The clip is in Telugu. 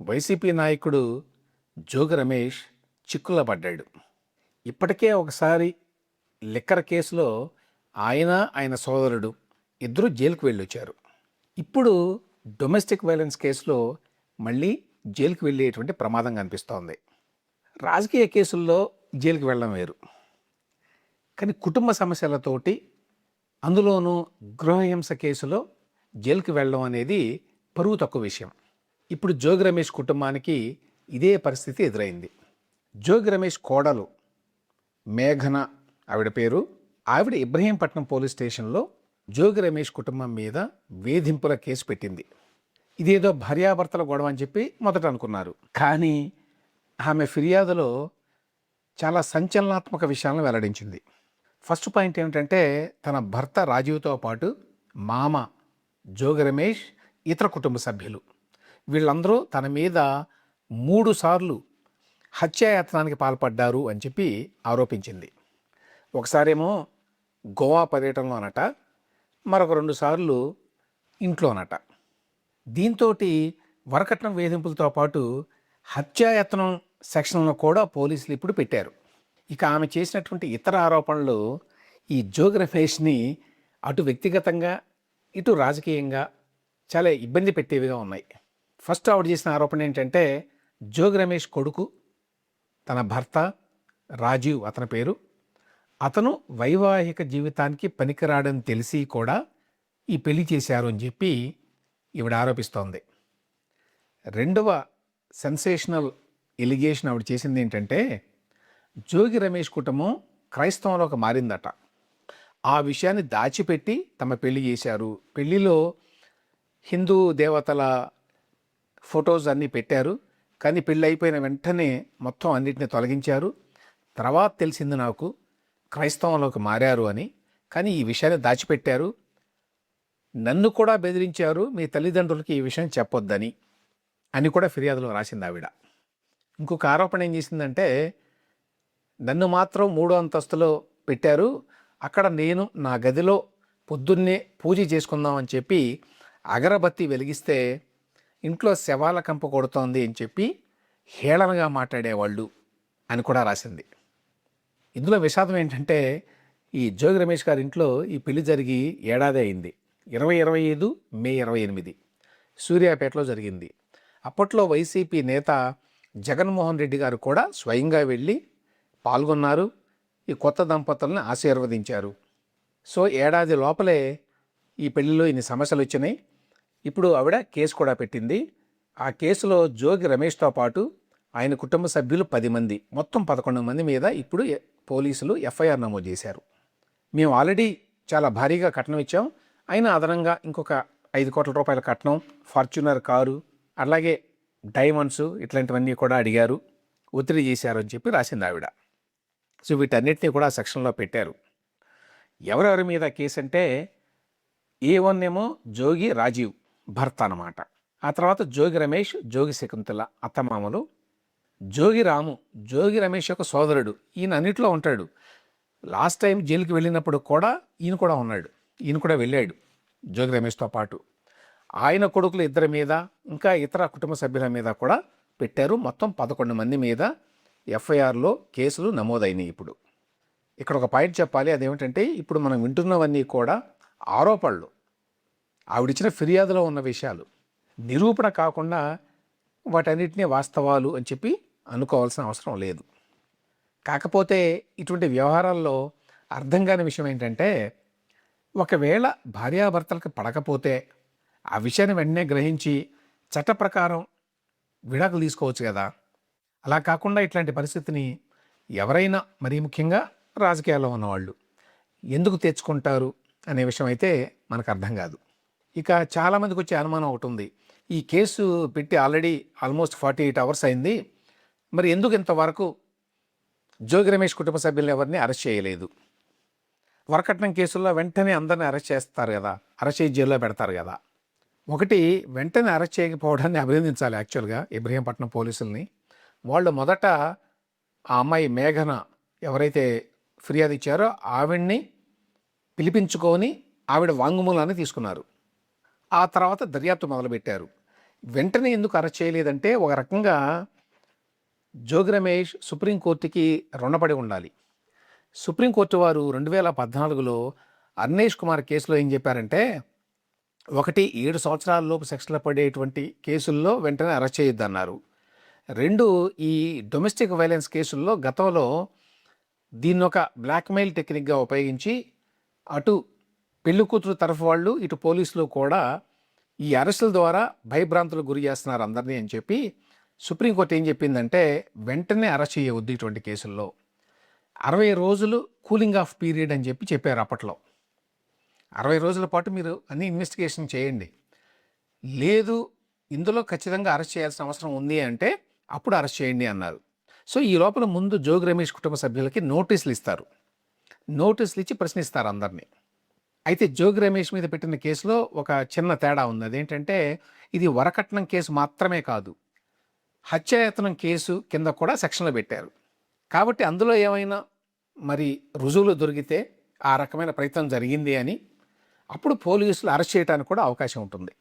వైసీపీ నాయకుడు జోగి రమేష్ చిక్కుల్లో పడ్డాడు. ఇప్పటికే ఒకసారి లిక్కర్ కేసులో ఆయన సోదరుడు ఇద్దరు జైలుకు వెళ్ళొచ్చారు. ఇప్పుడు డొమెస్టిక్ వైలెన్స్ కేసులో మళ్ళీ జైలుకు వెళ్ళేటువంటి ప్రమాదం కనిపిస్తోంది. రాజకీయ కేసుల్లో జైలుకి వెళ్ళడం వేరు, కానీ కుటుంబ సమస్యలతోటి, అందులోనూ గృహహింస కేసులో జైలుకి వెళ్ళడం అనేది పరువు తక్కువ విషయం. ఇప్పుడు జోగి రమేష్ కుటుంబానికి ఇదే పరిస్థితి ఎదురైంది. జోగి రమేష్ కోడలు మేఘన ఆవిడ పేరు, ఆవిడ ఇబ్రహీంపట్నం పోలీస్ స్టేషన్లో జోగి రమేష్ కుటుంబం మీద వేధింపుల కేసు పెట్టింది. ఇదేదో భార్యాభర్తల గొడవ అని చెప్పి మొదట అనుకున్నారు. కానీ ఆమె ఫిర్యాదులో చాలా సంచలనాత్మక విషయాలను వెల్లడించింది. ఫస్ట్ పాయింట్ ఏమిటంటే, తన భర్త రాజీవ్తో పాటు మామ జోగి రమేష్, ఇతర కుటుంబ సభ్యులు వీళ్ళందరూ తన మీద 3 సార్లు హత్యాయత్నానికి పాల్పడ్డారు అని చెప్పి ఆరోపించింది. ఒకసారేమో గోవా పర్యటనలోనట, మరొక 2 సార్లు ఇంట్లోనట. దీంతో వరకట్నం వేధింపులతో పాటు హత్యాయత్నం సెక్షన్లో కూడా పోలీసులు ఇప్పుడు పెట్టారు. ఇక ఆమె చేసినటువంటి ఇతర ఆరోపణలు ఈ జోగి రమేష్ని అటు వ్యక్తిగతంగా ఇటు రాజకీయంగా చాలా ఇబ్బంది పెట్టేవిగా ఉన్నాయి. ఫస్ట్ ఆవిడ చేసిన ఆరోపణ ఏంటంటే, జోగి రమేష్ కొడుకు, తన భర్త రాజీవ్ అతని పేరు, అతను వైవాహిక జీవితానికి పనికిరాడని తెలిసి కూడా ఈ పెళ్లి చేశారు అని చెప్పి ఈవిడ ఆరోపిస్తోంది. రెండవ సెన్సేషనల్ ఎలిగేషన్ ఆవిడ చేసింది ఏంటంటే, జోగి రమేష్ కుటుంబం క్రైస్తవంలోకి మారిందట. ఆ విషయాన్ని దాచిపెట్టి తమ పెళ్లి చేశారు. పెళ్లిలో హిందూ దేవతల ఫొటోస్ అన్నీ పెట్టారు, కానీ పెళ్ళి అయిపోయిన వెంటనే మొత్తం అన్నిటిని తొలగించారు. తర్వాత తెలిసింది నాకు క్రైస్తవంలోకి మారారు అని. కానీ ఈ విషయాన్ని దాచిపెట్టారు. నన్ను కూడా బెదిరించారు, మీ తల్లిదండ్రులకి ఈ విషయం చెప్పొద్దని అని కూడా ఫిర్యాదులో రాసింది ఆవిడ. ఇంకొక ఆరోపణ ఏం చేసిందంటే, నన్ను మాత్రం 3వ అంతస్తులో పెట్టారు, అక్కడ నేను నా గదిలో పొద్దున్నే పూజ చేసుకుందామని చెప్పి అగరబత్తి వెలిగిస్తే ఇంట్లో శవాల కంప కొడుతోంది అని చెప్పి హేళనగా మాట్లాడేవాళ్ళు అని కూడా రాసింది. ఇందులో విషాదం ఏంటంటే, ఈ జోగి రమేష్ గారి ఇంట్లో ఈ పెళ్లి జరిగి ఏడాది అయింది. 2025 మే 28 సూర్యాపేటలో జరిగింది. అప్పట్లో వైసీపీ నేత జగన్మోహన్ రెడ్డి గారు కూడా స్వయంగా వెళ్ళి పాల్గొన్నారు. ఈ కొత్త దంపతులను ఆశీర్వదించారు. సో ఏడాది లోపలే ఈ పెళ్లిలో ఇన్ని సమస్యలు వచ్చినాయి. ఇప్పుడు ఆవిడ కేసు కూడా పెట్టింది. ఆ కేసులో జోగి రమేష్తో పాటు ఆయన కుటుంబ సభ్యులు 10 మంది, మొత్తం 11 మంది మీద ఇప్పుడు పోలీసులు ఎఫ్ఐఆర్ నమోదు చేశారు. మేము ఆల్రెడీ చాలా భారీగా కట్నం ఇచ్చాం, అయినా అదనంగా ఇంకొక 5 కోట్ల రూపాయల కట్నం, ఫార్చ్యూనర్ కారు, అలాగే డైమండ్స్ ఇట్లాంటివన్నీ కూడా అడిగారు, ఒత్తిడి చేశారు అని చెప్పి రాసింది ఆవిడ. సో వీటన్నిటినీ కూడా సెక్షన్లో పెట్టారు. ఎవరెవరి మీద కేసు అంటే, A1 ఏమో జోగి రాజీవ్ భర్త అన్నమాట. ఆ తర్వాత జోగి రమేష్, జోగి శకుంతల అత్తమామలు, జోగి రాము జోగి రమేష్ యొక్క సోదరుడు, ఈయన అన్నిట్లో ఉంటాడు. లాస్ట్ టైం జైలుకి వెళ్ళినప్పుడు కూడా ఈయన కూడా ఉన్నాడు, ఈయన కూడా వెళ్ళాడు జోగి రమేష్తో పాటు. ఆయన కొడుకులు 2 మీద, ఇంకా ఇతర కుటుంబ సభ్యుల మీద కూడా పెట్టారు. మొత్తం 11 మంది మీద ఎఫ్ఐఆర్లో కేసులు నమోదైనాయి. ఇప్పుడు ఇక్కడ ఒక పాయింట్ చెప్పాలి, అదేమిటంటే, ఇప్పుడు మనం వింటున్నవన్నీ కూడా ఆరోపణలు, ఆవిడిచ్చిన ఫిర్యాదులో ఉన్న విషయాలు, నిరూపణ కాకుండా వాటన్నిటినీ వాస్తవాలు అని చెప్పి అనుకోవాల్సిన అవసరం లేదు. కాకపోతే ఇటువంటి వ్యవహారాల్లో అర్థం కాని విషయం ఏంటంటే, ఒకవేళ భార్యాభర్తలకు పడకపోతే ఆ విషయాన్ని వెంటనే గ్రహించి చట్ట ప్రకారం విడాకులు తీసుకోవచ్చు కదా. అలా కాకుండా ఇట్లాంటి పరిస్థితిని ఎవరైనా, మరీ ముఖ్యంగా రాజకీయాల్లో ఉన్నవాళ్ళు, ఎందుకు తెచ్చుకుంటారు అనే విషయం అయితే మనకు అర్థం కాదు. ఇక చాలామందికి వచ్చే అనుమానం ఒకటి ఉంది, ఈ కేసు పెట్టి ఆల్రెడీ ఆల్మోస్ట్ 48 అవర్స్ అయింది, మరి ఎందుకు ఇంతవరకు జోగి రమేష్ కుటుంబ సభ్యులను ఎవరిని అరెస్ట్ చేయలేదు? వరకట్నం కేసుల్లో వెంటనే అందరిని అరెస్ట్ చేస్తారు కదా, అరెస్ట్ చేసి జైల్లో పెడతారు కదా. ఒకటి, వెంటనే అరెస్ట్ చేయకపోవడాన్ని అభినందించాలి యాక్చువల్గా ఇబ్రహీంపట్నం పోలీసుల్ని. వాళ్ళు మొదట ఆ అమ్మాయి మేఘన ఎవరైతే ఫిర్యాదు ఇచ్చారో ఆవిడ్ని పిలిపించుకొని ఆవిడ వాంగ్మూలాన్ని తీసుకున్నారు. ఆ తర్వాత దర్యాప్తు మొదలుపెట్టారు. వెంటనే ఎందుకు అరెస్ట్ చేయలేదంటే ఒక రకంగా జోగి రమేష్ సుప్రీంకోర్టుకి రుణపడి ఉండాలి. సుప్రీంకోర్టు వారు 2014లో అర్నేష్ కుమార్ కేసులో ఏం చెప్పారంటే, ఒకటి 7 సంవత్సరాల లోపు శిక్షలు పడేటువంటి కేసుల్లో వెంటనే అరెస్ట్ చేయొద్దన్నారు. 2 ఈ డొమెస్టిక్ వైలెన్స్ కేసుల్లో గతంలో దీన్నొక బ్లాక్మెయిల్ టెక్నిక్గా ఉపయోగించి అటు పెళ్లి కూతురు తరఫు వాళ్ళు ఇటు పోలీసులు కూడా ఈ అరెస్టుల ద్వారా భయభ్రాంతులకు గురి చేస్తున్నారు అందరినీ అని చెప్పి సుప్రీంకోర్టు ఏం చెప్పిందంటే, వెంటనే అరెస్ట్ చేయవద్దు ఇటువంటి కేసుల్లో, 60 రోజులు కూలింగ్ ఆఫ్ పీరియడ్ అని చెప్పారు అప్పట్లో. 60 రోజుల పాటు మీరు అన్ని ఇన్వెస్టిగేషన్ చేయండి, లేదు ఇందులో ఖచ్చితంగా అరెస్ట్ చేయాల్సిన అవసరం ఉంది అంటే అప్పుడు అరెస్ట్ చేయండి అన్నారు. సో ఈ లోపల ముందు జోగి రమేష్ కుటుంబ సభ్యులకి నోటీసులు ఇస్తారు. నోటీసులు ఇచ్చి ప్రశ్నిస్తారు అందరినీ. అయితే జోగి రమేష్ మీద పెట్టిన కేసులో ఒక చిన్న తేడా ఉంది. అదేంటంటే, ఇది వరకట్నం కేసు మాత్రమే కాదు, హత్యాయత్నం కేసు కింద కూడా సెక్షన్లు పెట్టారు. కాబట్టి అందులో ఏమైనా మరి రుజువులు దొరికితే ఆ రకమైన ప్రయత్నం జరిగింది అని అప్పుడు పోలీసులు అరెస్ట్ చేయడానికి కూడా అవకాశం ఉంటుంది.